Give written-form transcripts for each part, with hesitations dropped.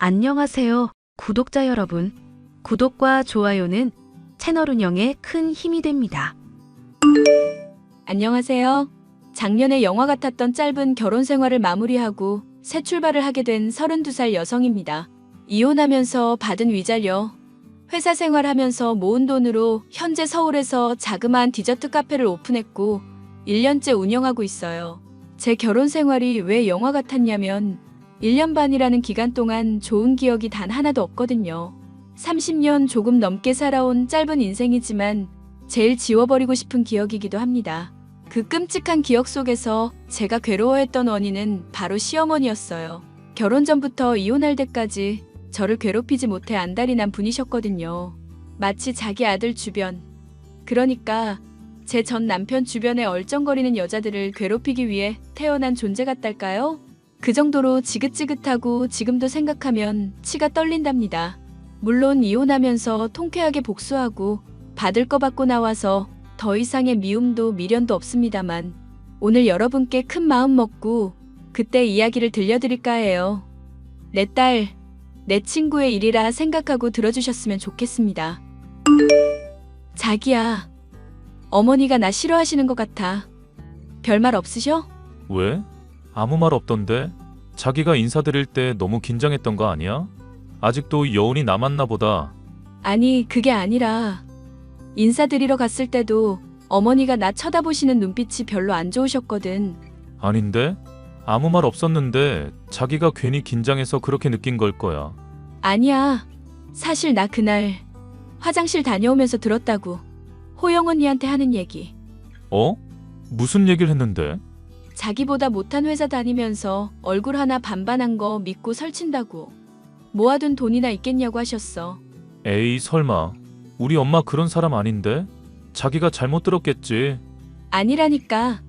안녕하세요, 구독자 여러분. 구독과 좋아요는 채널 운영에 큰 힘이 됩니다. 안녕하세요. 작년에 영화 같았던 짧은 결혼 생활을 마무리하고 새 출발을 하게 된 32살 여성입니다. 이혼하면서 받은 위자료, 회사 생활하면서 모은 돈으로 현재 서울에서 자그마한 디저트 카페를 오픈했고 1년째 운영하고 있어요. 제 결혼 생활이 왜 영화 같았냐면 1년 반이라는 기간 동안 좋은 기억이 단 하나도 없거든요. 30년 조금 넘게 살아온 짧은 인생이지만 제일 지워버리고 싶은 기억이기도 합니다. 그 끔찍한 기억 속에서 제가 괴로워했던 원인은 바로 시어머니였어요. 결혼 전부터 이혼할 때까지 저를 괴롭히지 못해 안달이 난 분이셨거든요. 마치 자기 아들 주변, 그러니까 제 전 남편 주변에 얼쩡거리는 여자들을 괴롭히기 위해 태어난 존재 같달까요? 그 정도로 지긋지긋하고 지금도 생각하면 치가 떨린답니다. 물론 이혼하면서 통쾌하게 복수하고 받을 거 받고 나와서 더 이상의 미움도 미련도 없습니다만 오늘 여러분께 큰 마음 먹고 그때 이야기를 들려드릴까 해요. 내 딸, 내 친구의 일이라 생각하고 들어주셨으면 좋겠습니다. 자기야, 어머니가 나 싫어하시는 것 같아. 별말 없으셔? 왜? 아무 말 없던데? 자기가 인사드릴 때 너무 긴장했던 거 아니야? 아직도 여운이 남았나 보다. 아니, 그게 아니라 인사드리러 갔을 때도 어머니가 나 쳐다보시는 눈빛이 별로 안 좋으셨거든. 아닌데? 아무 말 없었는데 자기가 괜히 긴장해서 그렇게 느낀 걸 거야. 아니야. 사실 나 그날 화장실 다녀오면서 들었다고. 호영 언니한테 하는 얘기. 어? 무슨 얘기를 했는데? 자기보다 못한 회사 다니면서 얼굴 하나 반반한 거 믿고 설친다고. 모아둔 돈이나 있겠냐고 하셨어. 에이, 설마. 우리 엄마 그런 사람 아닌데? 자기가 잘못 들었겠지. 아니라니까.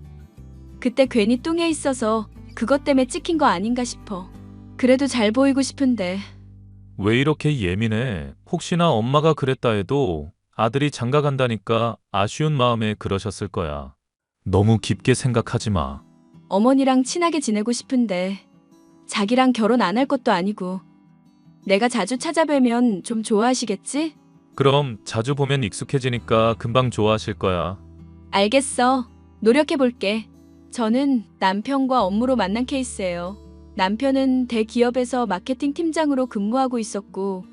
그때 괜히 뚱해 있어서 그것 때문에 찍힌 거 아닌가 싶어. 그래도 잘 보이고 싶은데. 왜 이렇게 예민해? 혹시나 엄마가 그랬다 해도 아들이 장가 간다니까 아쉬운 마음에 그러셨을 거야. 너무 깊게 생각하지 마. 어머니랑 친하게 지내고 싶은데 자기랑 결혼 안 할 것도 아니고 내가 자주 찾아뵈면 좀 좋아하시겠지? 그럼 자주 보면 익숙해지니까 금방 좋아하실 거야. 알겠어. 노력해볼게. 저는 남편과 업무로 만난 케이스예요. 남편은 대기업에서 마케팅 팀장으로 근무하고 있었고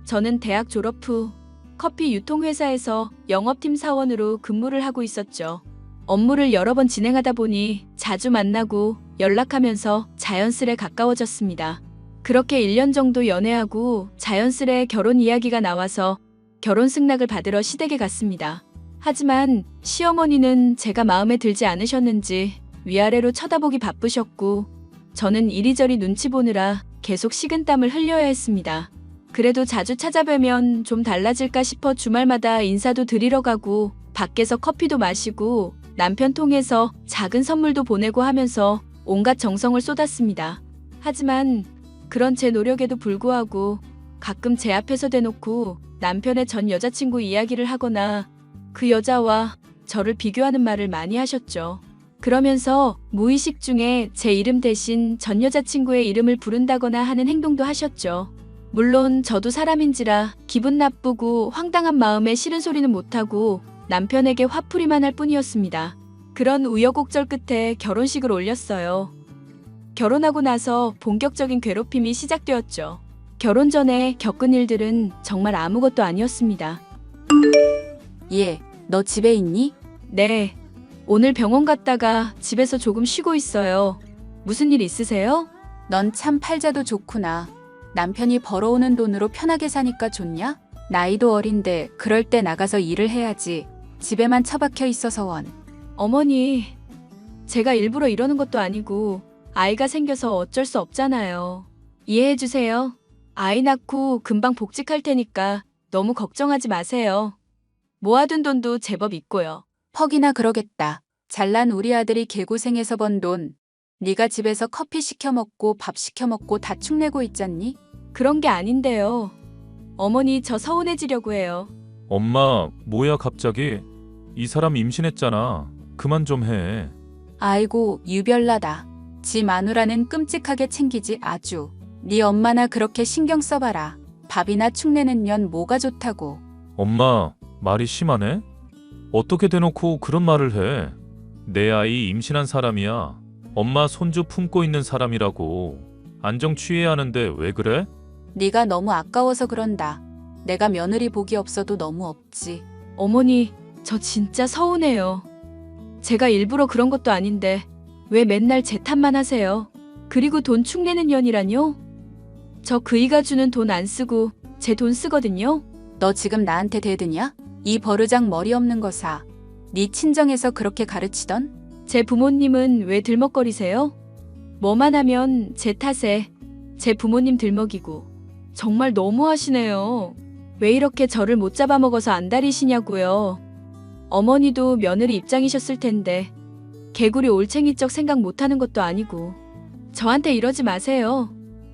저는 대학 졸업 후 커피 유통회사에서 영업팀 사원으로 근무를 하고 있었죠. 업무를 여러 번 진행하다 보니 자주 만나고 연락하면서 자연스레 가까워졌습니다. 그렇게 1년 정도 연애하고 자연스레 결혼 이야기가 나와서 결혼 승낙을 받으러 시댁에 갔습니다. 하지만 시어머니는 제가 마음에 들지 않으셨는지 위아래로 쳐다보기 바쁘셨고 저는 이리저리 눈치 보느라 계속 식은땀을 흘려야 했습니다. 그래도 자주 찾아뵈면 좀 달라질까 싶어 주말마다 인사도 드리러 가고 밖에서 커피도 마시고 남편 통해서 작은 선물도 보내고 하면서 온갖 정성을 쏟았습니다. 하지만 그런 제 노력에도 불구하고 가끔 제 앞에서 대놓고 남편의 전 여자친구 이야기를 하거나 그 여자와 저를 비교하는 말을 많이 하셨죠. 그러면서 무의식 중에 제 이름 대신 전 여자친구의 이름을 부른다거나 하는 행동도 하셨죠. 물론 저도 사람인지라 기분 나쁘고 황당한 마음에 싫은 소리는 못하고 남편에게 화풀이만 할 뿐이었습니다. 그런 우여곡절 끝에 결혼식을 올렸어요. 결혼하고 나서 본격적인 괴롭힘이 시작되었죠. 결혼 전에 겪은 일들은 정말 아무것도 아니었습니다. 얘, 너 집에 있니? 네, 오늘 병원 갔다가 집에서 조금 쉬고 있어요. 무슨 일 있으세요? 넌 참 팔자도 좋구나. 남편이 벌어오는 돈으로 편하게 사니까 좋냐? 나이도 어린데 그럴 때 나가서 일을 해야지. 집에만 처박혀 있어서 원. 어머니, 제가 일부러 이러는 것도 아니고 아이가 생겨서 어쩔 수 없잖아요. 이해해 주세요. 아이 낳고 금방 복직할 테니까 너무 걱정하지 마세요. 모아둔 돈도 제법 있고요. 퍽이나 그러겠다. 잘난 우리 아들이 개고생해서 번 돈. 네가 집에서 커피 시켜 먹고 밥 시켜 먹고 다 축내고 있잖니? 그런 게 아닌데요. 어머니 저 서운해지려고 해요. 엄마, 뭐야 갑자기? 이 사람 임신했잖아. 그만 좀 해. 아이고, 유별나다. 지 마누라는 끔찍하게 챙기지 아주. 네 엄마나 그렇게 신경 써봐라. 밥이나 축내는 년 뭐가 좋다고. 엄마, 말이 심하네? 어떻게 대놓고 그런 말을 해? 내 아이 임신한 사람이야. 엄마 손주 품고 있는 사람이라고. 안정 취해야 하는데 왜 그래? 네가 너무 아까워서 그런다. 내가 며느리 복이 없어도 너무 없지. 어머니, 저 진짜 서운해요. 제가 일부러 그런 것도 아닌데 왜 맨날 제 탓만 하세요? 그리고 돈 축내는 년이라뇨? 저 그이가 주는 돈 안 쓰고 제 돈 쓰거든요. 너 지금 나한테 대드냐? 이 버르장 머리 없는 거사. 네 친정에서 그렇게 가르치던? 제 부모님은 왜 들먹거리세요? 뭐만 하면 제 탓에 제 부모님 들먹이고. 정말 너무하시네요. 왜 이렇게 저를 못 잡아먹어서 안달이시냐고요. 어머니도 며느리 입장이셨을 텐데 개구리 올챙이적 생각 못하는 것도 아니고. 저한테 이러지 마세요.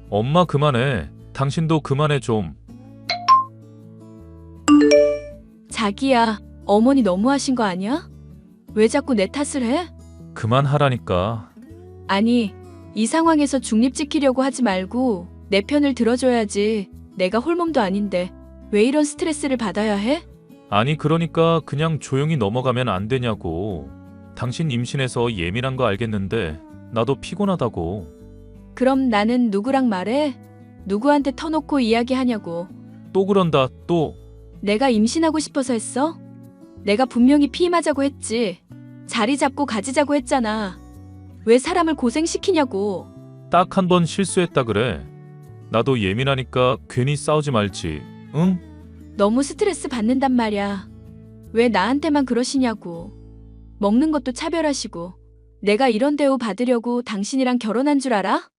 엄마 그만해. 당신도 그만해 좀. 자기야, 어머니 너무하신 거 아니야? 왜 자꾸 내 탓을 해? 그만하라니까. 아니, 이 상황에서 중립 지키려고 하지 말고 내 편을 들어줘야지. 내가 홀몸도 아닌데 왜 이런 스트레스를 받아야 해? 아니 그러니까 그냥 조용히 넘어가면 안 되냐고. 당신 임신해서 예민한 거 알겠는데 나도 피곤하다고. 그럼 나는 누구랑 말해? 누구한테 터놓고 이야기하냐고. 또 그런다 또. 내가 임신하고 싶어서 했어? 내가 분명히 피임하자고 했지. 자리 잡고 가지자고 했잖아. 왜 사람을 고생시키냐고. 딱 한 번 실수했다 그래. 나도 예민하니까 괜히 싸우지 말지. 응? 너무 스트레스 받는단 말야. 왜 나한테만 그러시냐고. 먹는 것도 차별하시고. 내가 이런 대우 받으려고 당신이랑 결혼한 줄 알아?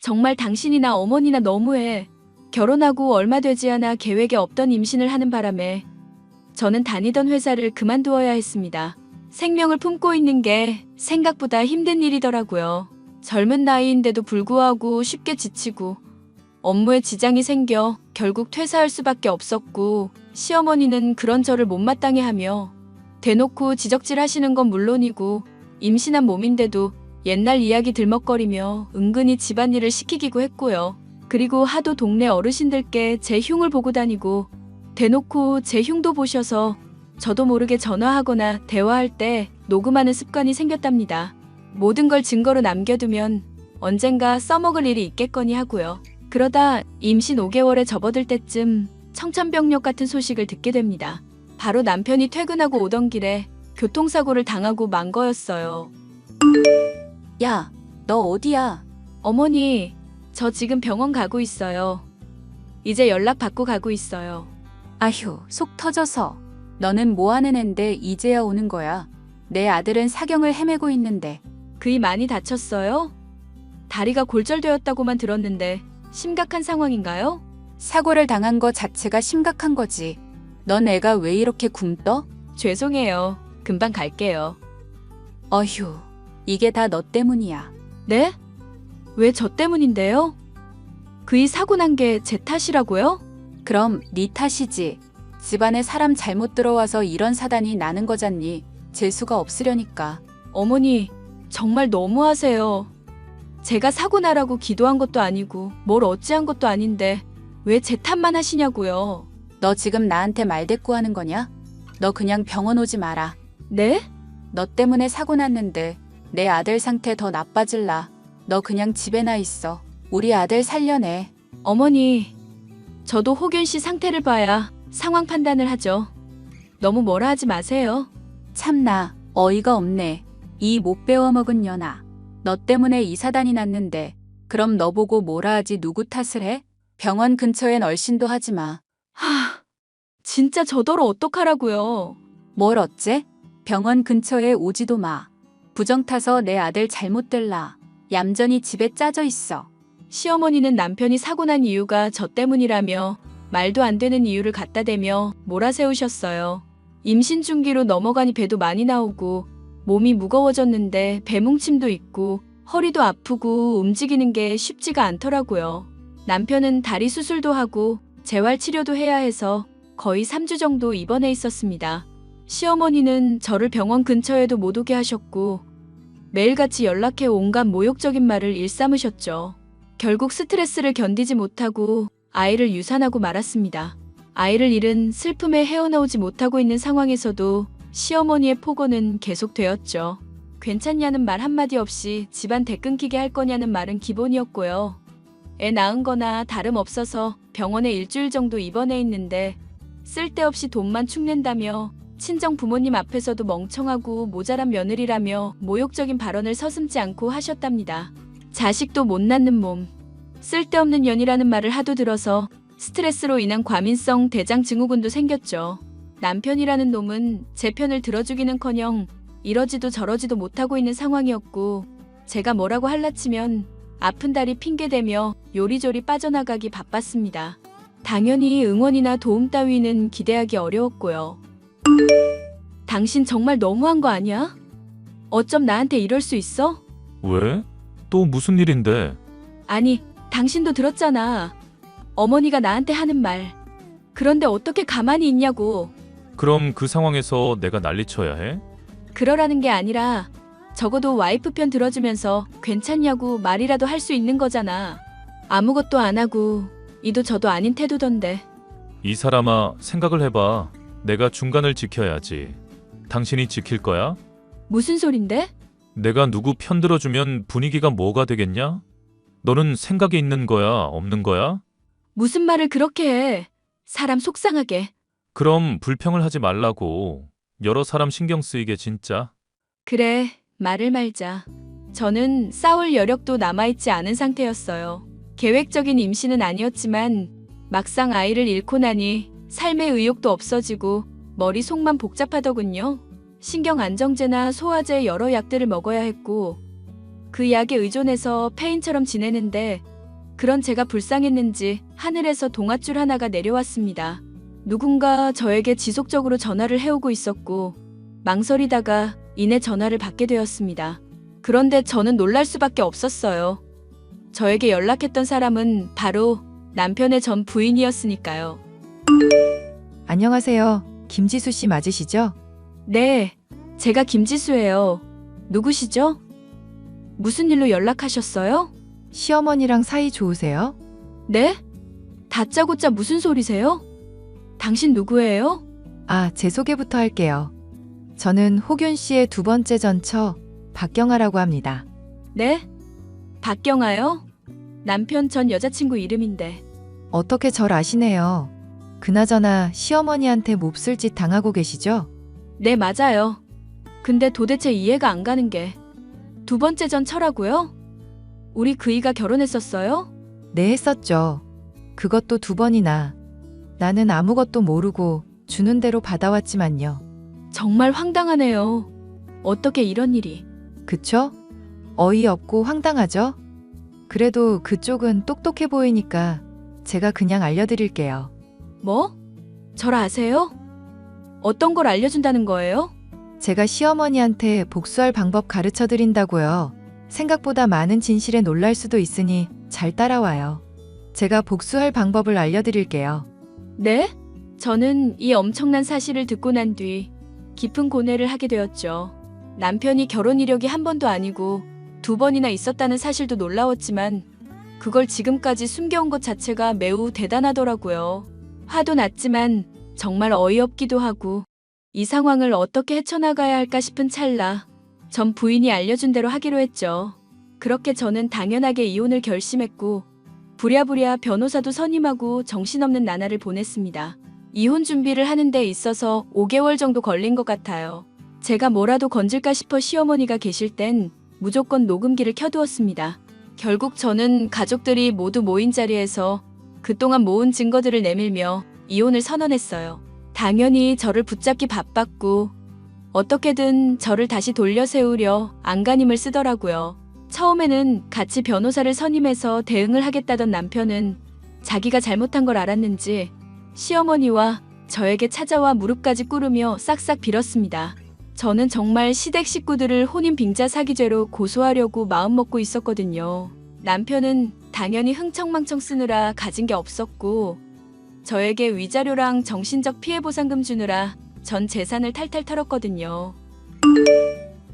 정말 당신이나 어머니나 너무해. 결혼하고 얼마 되지 않아 계획에 없던 임신을 하는 바람에 저는 다니던 회사를 그만두어야 했습니다. 생명을 품고 있는 게 생각보다 힘든 일이더라고요. 젊은 나이인데도 불구하고 쉽게 지치고 업무에 지장이 생겨 결국 퇴사할 수밖에 없었고, 시어머니는 그런 저를 못마땅해 하며 대놓고 지적질 하시는 건 물론이고 임신한 몸인데도 옛날 이야기 들먹거리며 은근히 집안일을 시키기고 했고요. 그리고 하도 동네 어르신들께 제 흉을 보고 다니고 대놓고 제 흉도 보셔서 저도 모르게 전화하거나 대화할 때 녹음하는 습관이 생겼답니다. 모든 걸 증거로 남겨두면 언젠가 써먹을 일이 있겠거니 하고요. 그러다 임신 5개월에 접어들 때쯤 청천벽력 같은 소식을 듣게 됩니다. 바로 남편이 퇴근하고 오던 길에 교통사고를 당하고 만 거였어요. 야, 너 어디야? 어머니, 저 지금 병원 가고 있어요. 이제 연락 받고 가고 있어요. 아휴, 속 터져서. 너는 뭐 하는 앤데 이제야 오는 거야. 내 아들은 사경을 헤매고 있는데. 그이 많이 다쳤어요? 다리가 골절되었다고만 들었는데 심각한 상황인가요? 사고를 당한 거 자체가 심각한 거지. 넌 애가 왜 이렇게 굼떠? 죄송해요. 금방 갈게요. 어휴, 이게 다 너 때문이야. 네? 왜 저 때문인데요? 그이 사고 난 게 제 탓이라고요? 그럼 네 탓이지. 집안에 사람 잘못 들어와서 이런 사단이 나는 거잖니. 재수가 없으려니까. 어머니, 정말 너무하세요. 제가 사고 나라고 기도한 것도 아니고 뭘 어찌한 것도 아닌데 왜 제 탓만 하시냐고요. 너 지금 나한테 말대꾸하는 거냐? 너 그냥 병원 오지 마라. 네? 너 때문에 사고 났는데 내 아들 상태 더 나빠질라. 너 그냥 집에나 있어. 우리 아들 살려내. 어머니, 저도 호균 씨 상태를 봐야 상황 판단을 하죠. 너무 뭐라 하지 마세요. 참나, 어이가 없네. 이 못 배워먹은 년아. 너 때문에 이 사단이 났는데 그럼 너 보고 뭐라 하지 누구 탓을 해? 병원 근처엔 얼씬도 하지 마. 진짜 저더러 어떡하라고요. 뭘 어째? 병원 근처에 오지도 마. 부정 타서 내 아들 잘못 될라. 얌전히 집에 짜져 있어. 시어머니는 남편이 사고 난 이유가 저 때문이라며 말도 안 되는 이유를 갖다 대며 몰아세우셨어요. 임신 중기로 넘어가니 배도 많이 나오고 몸이 무거워졌는데 배뭉침도 있고 허리도 아프고 움직이는 게 쉽지가 않더라고요. 남편은 다리 수술도 하고 재활 치료도 해야 해서 거의 3주 정도 입원해 있었습니다. 시어머니는 저를 병원 근처에도 못 오게 하셨고 매일같이 연락해 온갖 모욕적인 말을 일삼으셨죠. 결국 스트레스를 견디지 못하고 아이를 유산하고 말았습니다. 아이를 잃은 슬픔에 헤어나오지 못하고 있는 상황에서도 시어머니의 폭언은 계속되었죠. 괜찮냐는 말 한마디 없이 집안 대 끊기게 할 거냐는 말은 기본이었고요. 애 낳은 거나 다름없어서 병원에 일주일 정도 입원해 있는데 쓸데없이 돈만 축낸다며 친정 부모님 앞에서도 멍청하고 모자란 며느리라며 모욕적인 발언을 서슴지 않고 하셨답니다. 자식도 못 낳는 몸, 쓸데없는 년이라는 말을 하도 들어서 스트레스로 인한 과민성 대장증후군도 생겼죠. 남편이라는 놈은 제 편을 들어주기는커녕 이러지도 저러지도 못하고 있는 상황이었고 제가 뭐라고 할라치면 아픈 다리 핑계대며 요리조리 빠져나가기 바빴습니다. 당연히 응원이나 도움 따위는 기대하기 어려웠고요. 당신 정말 너무한 거 아니야? 어쩜 나한테 이럴 수 있어? 왜? 또 무슨 일인데? 아니, 당신도 들었잖아. 어머니가 나한테 하는 말. 그런데 어떻게 가만히 있냐고. 그럼 그 상황에서 내가 난리쳐야 해? 그러라는 게 아니라 적어도 와이프 편 들어주면서 괜찮냐고 말이라도 할 수 있는 거잖아. 아무것도 안 하고 이도 저도 아닌 태도던데. 이 사람아, 생각을 해봐. 내가 중간을 지켜야지. 당신이 지킬 거야? 무슨 소린데? 내가 누구 편 들어주면 분위기가 뭐가 되겠냐? 너는 생각이 있는 거야, 없는 거야? 무슨 말을 그렇게 해. 사람 속상하게. 그럼 불평을 하지 말라고. 여러 사람 신경 쓰이게 진짜. 그래, 말을 말자. 저는 싸울 여력도 남아있지 않은 상태였어요. 계획적인 임신은 아니었지만 막상 아이를 잃고 나니 삶의 의욕도 없어지고 머릿속만 복잡하더군요. 신경 안정제나 소화제 여러 약들을 먹어야 했고 그 약에 의존해서 폐인처럼 지내는데 그런 제가 불쌍했는지 하늘에서 동아줄 하나가 내려왔습니다. 누군가 저에게 지속적으로 전화를 해오고 있었고 망설이다가 이내 전화를 받게 되었습니다. 그런데 저는 놀랄 수밖에 없었어요. 저에게 연락했던 사람은 바로 남편의 전 부인이었으니까요. 안녕하세요. 김지수 씨 맞으시죠? 네, 제가 김지수예요. 누구시죠? 무슨 일로 연락하셨어요? 시어머니랑 사이 좋으세요? 네? 다짜고짜 무슨 소리세요? 당신 누구예요? 아, 제 소개부터 할게요. 저는 호균 씨의 두 번째 전처 박경아라고 합니다. 네? 박경아요? 남편 전 여자친구 이름인데. 어떻게 절 아시네요. 그나저나 시어머니한테 몹쓸 짓 당하고 계시죠? 네, 맞아요. 근데 도대체 이해가 안 가는 게 두 번째 전처라고요? 우리 그이가 결혼했었어요? 네, 했었죠. 그것도 두 번이나. 나는 아무것도 모르고 주는 대로 받아왔지만요. 정말 황당하네요. 어떻게 이런 일이. 그쵸? 어이없고 황당하죠? 그래도 그쪽은 똑똑해 보이니까 제가 그냥 알려드릴게요. 뭐? 절 아세요? 어떤 걸 알려준다는 거예요? 제가 시어머니한테 복수할 방법 가르쳐 드린다고요. 생각보다 많은 진실에 놀랄 수도 있으니 잘 따라와요. 제가 복수할 방법을 알려드릴게요. 네? 저는 이 엄청난 사실을 듣고 난 뒤 깊은 고뇌를 하게 되었죠. 남편이 결혼 이력이 한 번도 아니고 두 번이나 있었다는 사실도 놀라웠지만 그걸 지금까지 숨겨온 것 자체가 매우 대단하더라고요. 화도 났지만 정말 어이없기도 하고 이 상황을 어떻게 헤쳐나가야 할까 싶은 찰나 전 부인이 알려준 대로 하기로 했죠. 그렇게 저는 당연하게 이혼을 결심했고 부랴부랴 변호사도 선임하고 정신없는 나날을 보냈습니다. 이혼 준비를 하는 데 있어서 5개월 정도 걸린 것 같아요. 제가 뭐라도 건질까 싶어 시어머니가 계실 땐 무조건 녹음기를 켜두었습니다. 결국 저는 가족들이 모두 모인 자리에서 그동안 모은 증거들을 내밀며 이혼을 선언했어요. 당연히 저를 붙잡기 바빴고 어떻게든 저를 다시 돌려세우려 안간힘을 쓰더라고요. 처음에는 같이 변호사를 선임해서 대응을 하겠다던 남편은 자기가 잘못한 걸 알았는지 시어머니와 저에게 찾아와 무릎까지 꿇으며 싹싹 빌었습니다. 저는 정말 시댁 식구들을 혼인 빙자 사기죄로 고소하려고 마음먹고 있었거든요. 남편은 당연히 흥청망청 쓰느라 가진 게 없었고 저에게 위자료랑 정신적 피해 보상금 주느라 전 재산을 탈탈 털었거든요.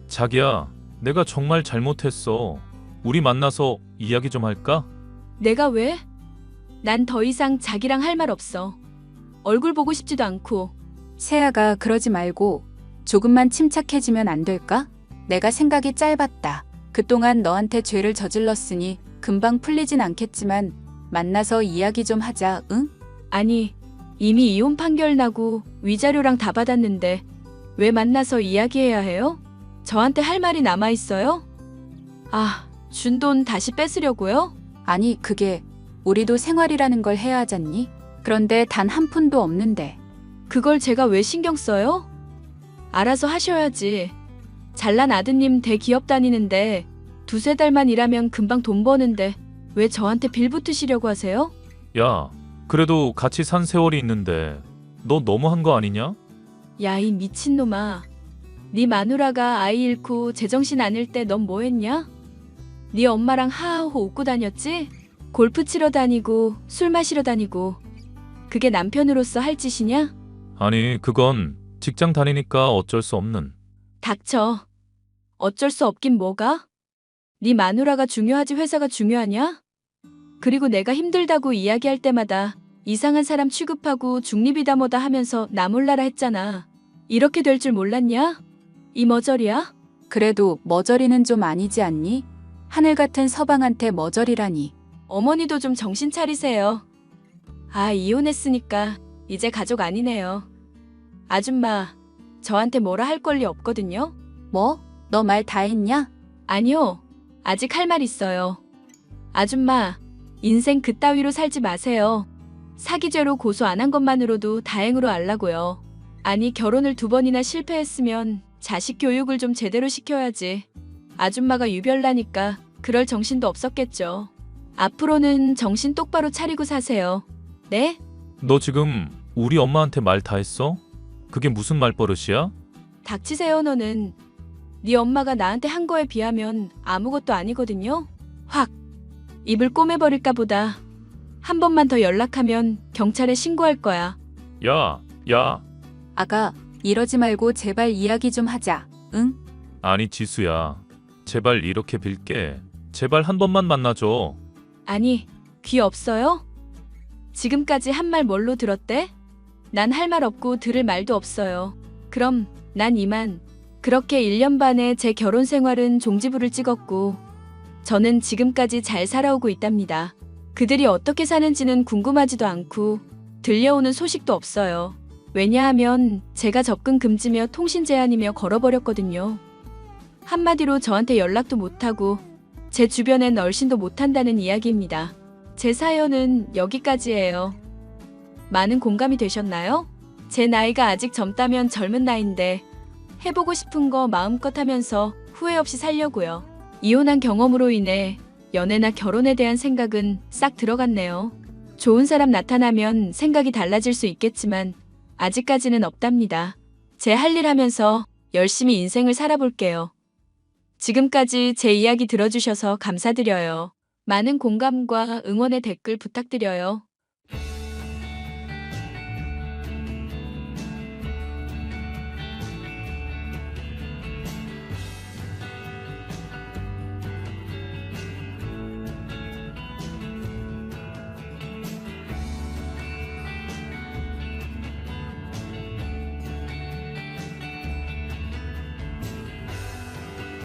자기야, 내가 정말 잘못했어. 우리 만나서 이야기 좀 할까? 내가 왜? 난 더 이상 자기랑 할 말 없어. 얼굴 보고 싶지도 않고. 세아가 그러지 말고 조금만 침착해지면 안 될까? 내가 생각이 짧았다. 그동안 너한테 죄를 저질렀으니 금방 풀리진 않겠지만 만나서 이야기 좀 하자, 응? 아니, 이미 이혼 판결 나고 위자료랑 다 받았는데 왜 만나서 이야기해야 해요? 저한테 할 말이 남아있어요? 아, 준 돈 다시 뺏으려고요? 아니, 그게 우리도 생활이라는 걸 해야 하잖니? 그런데 단 한 푼도 없는데. 그걸 제가 왜 신경 써요? 알아서 하셔야지. 잘난 아드님 대기업 다니는데 두세 달만 일하면 금방 돈 버는데 왜 저한테 빌붙으시려고 하세요? 야, 그래도 같이 산 세월이 있는데 너 너무한 거 아니냐? 야, 이 미친놈아. 네 마누라가 아이 잃고 제정신 아닐 때 넌 뭐 했냐? 네 엄마랑 하하호 웃고 다녔지? 골프 치러 다니고 술 마시러 다니고. 그게 남편으로서 할 짓이냐? 아니, 그건 직장 다니니까 어쩔 수 없는. 닥쳐. 어쩔 수 없긴 뭐가? 네 마누라가 중요하지 회사가 중요하냐? 그리고 내가 힘들다고 이야기할 때마다 이상한 사람 취급하고 중립이다 뭐다 하면서 나 몰라라 했잖아. 이렇게 될 줄 몰랐냐? 이 머저리야? 그래도 머저리는 좀 아니지 않니? 하늘 같은 서방한테 머저리라니. 어머니도 좀 정신 차리세요. 아, 이혼했으니까 이제 가족 아니네요. 아줌마, 저한테 뭐라 할 권리 없거든요? 뭐? 너 말 다 했냐? 아니요. 아직 할 말 있어요. 아줌마, 인생 그따위로 살지 마세요. 사기죄로 고소 안 한 것만으로도 다행으로 알라고요. 아니, 결혼을 2번이나 실패했으면 자식 교육을 좀 제대로 시켜야지. 아줌마가 유별나니까 그럴 정신도 없었겠죠. 앞으로는 정신 똑바로 차리고 사세요. 네? 너 지금 우리 엄마한테 말 다 했어? 그게 무슨 말버릇이야? 닥치세요, 너는. 네 엄마가 나한테 한 거에 비하면 아무것도 아니거든요. 확 입을 꼬매버릴까 보다. 한 번만 더 연락하면 경찰에 신고할 거야. 야. 아가, 이러지 말고 제발 이야기 좀 하자. 응? 아니, 지수야. 제발 이렇게 빌게. 제발 한 번만 만나줘. 아니, 귀 없어요? 지금까지 한 말 뭘로 들었대? 난 할 말 없고 들을 말도 없어요. 그럼 난 이만. 그렇게 1년 반의 제 결혼 생활은 종지부를 찍었고 저는 지금까지 잘 살아오고 있답니다. 그들이 어떻게 사는지는 궁금하지도 않고 들려오는 소식도 없어요. 왜냐하면 제가 접근 금지며 통신 제한이며 걸어버렸거든요. 한마디로 저한테 연락도 못하고 제 주변엔 얼씬도 못한다는 이야기입니다. 제 사연은 여기까지예요. 많은 공감이 되셨나요? 제 나이가 아직 젊다면 젊은 나이인데 해보고 싶은 거 마음껏 하면서 후회 없이 살려고요. 이혼한 경험으로 인해 연애나 결혼에 대한 생각은 싹 들어갔네요. 좋은 사람 나타나면 생각이 달라질 수 있겠지만 아직까지는 없답니다. 제 할 일 하면서 열심히 인생을 살아볼게요. 지금까지 제 이야기 들어주셔서 감사드려요. 많은 공감과 응원의 댓글 부탁드려요.